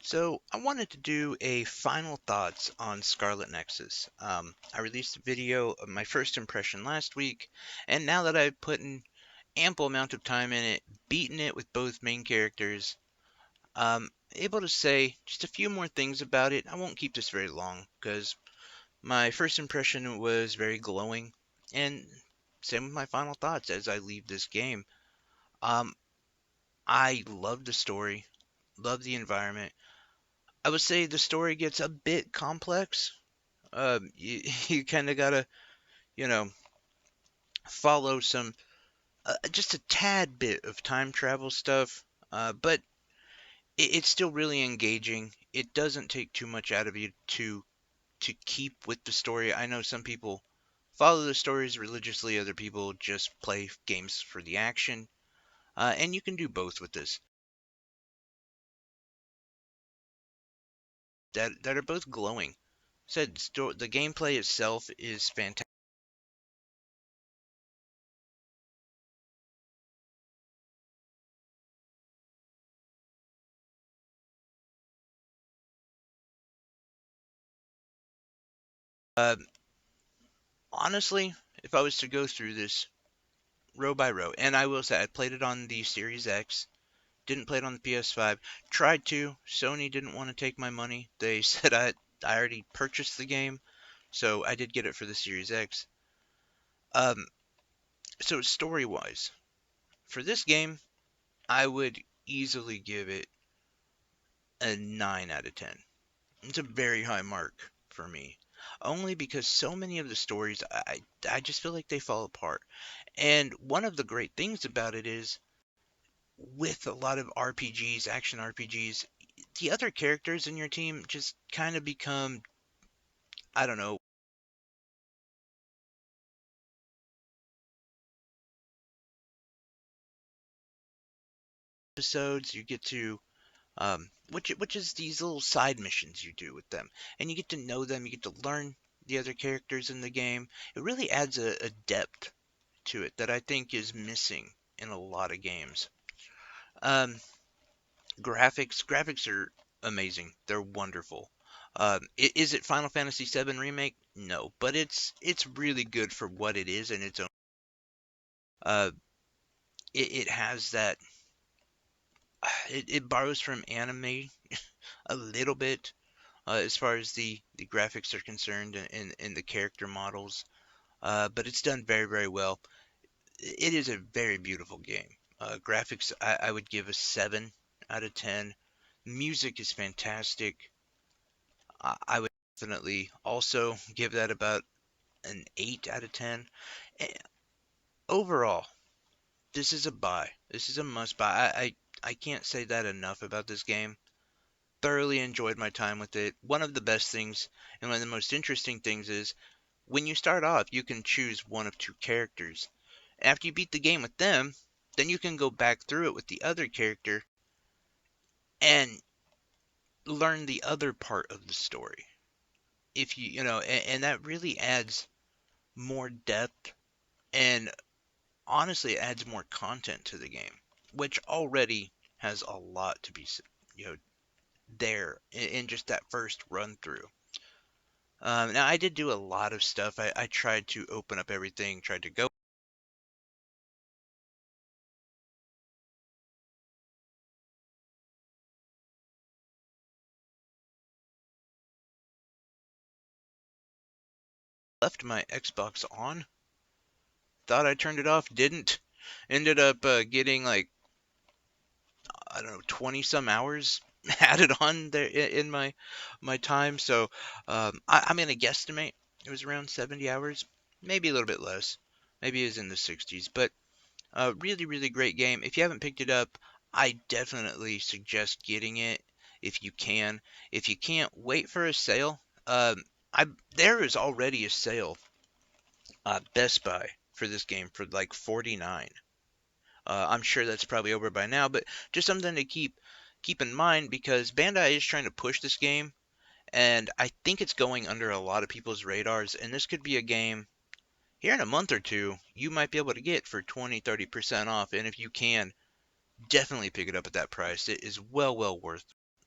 So I wanted to do a final thoughts on Scarlet Nexus. I released a video of my first impression last week, and now that I've put an ample amount of time in it, beaten it with both main characters, able to say just a few more things about it. I won't keep this very long because my first impression was very glowing, and same with my final thoughts as I leave this game. Um, I love the story, love the environment. I would say the story gets a bit complex. You kind of gotta, you know, follow some, just a tad bit of time travel stuff. But it's still really engaging. It doesn't take too much out of you to keep with the story. I know some people follow the stories religiously. Other people just play games for the action. And you can do both with this. That are both glowing. The gameplay itself is fantastic. Uh, Honestly, if I was to go through this row by row, and I will say I played it on the Series X, didn't play it on the PS5, tried to. Sony didn't want to take my money. They said I already purchased the game, so I did get it for the Series X. Um, so story wise, for this game, I would easily give it a 9 out of 10. It's a very high mark for me. Only because so many of the stories, I just feel like they fall apart. And one of the great things about it is, with a lot of RPGs, action RPGs, the other characters in your team just kind of become, I don't know, episodes. You get to, which is these little side missions you do with them, and you get to know them. You get to learn the other characters in the game. It really adds a depth to it that I think is missing in a lot of games. Um, graphics are amazing. They're wonderful. Is it Final Fantasy VII Remake? No, but it's really good for what it is in its own. Uh, it has that. It borrows from anime a little bit, as far as the graphics are concerned, and the character models. But it's done very, very well. It is a very beautiful game. Graphics, I would give a 7 out of 10. Music is fantastic. I would definitely also give that about an 8 out of 10. Overall, this is a buy. This is a must buy. I can't say that enough about this game. Thoroughly enjoyed my time with it. One of the best things and one of the most interesting things is, when you start off, you can choose one of two characters. After you beat the game with them, then you can go back through it with the other character and learn the other part of the story. If and that really adds more depth, and honestly, it adds more content to the game, which already has a lot to be, you know, there in just that first run through. Now, I did do a lot of stuff. I tried to open up everything, tried to go. Left my Xbox on, thought I turned it off, didn't. Ended up getting like, I don't know, 20 some hours added on there in my time. So I'm gonna guesstimate it was around 70 hours, maybe a little bit less. Maybe it was in the 60s. But really, really great game. If you haven't picked it up, I definitely suggest getting it if you can. If you can't, wait for a sale. I There is already a sale, Best Buy, for this game for like 49. I'm sure that's probably over by now, but just something to keep in mind, because Bandai is trying to push this game, and I think it's going under a lot of people's radars. And this could be a game here in a month or two you might be able to get for 20-30% off. And if you can, definitely pick it up at that price. It is well worth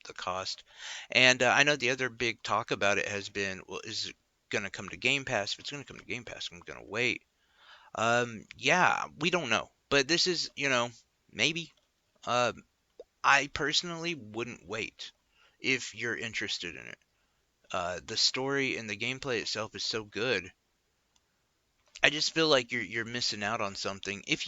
the cost. And I know the other big talk about it has been, well, is it going to come to Game Pass? If it's going to come to Game Pass, I'm going to wait. Yeah, we don't know. But this is, maybe. Um, I personally wouldn't wait if you're interested in it. The story and the gameplay itself is so good. I just feel like you're missing out on something if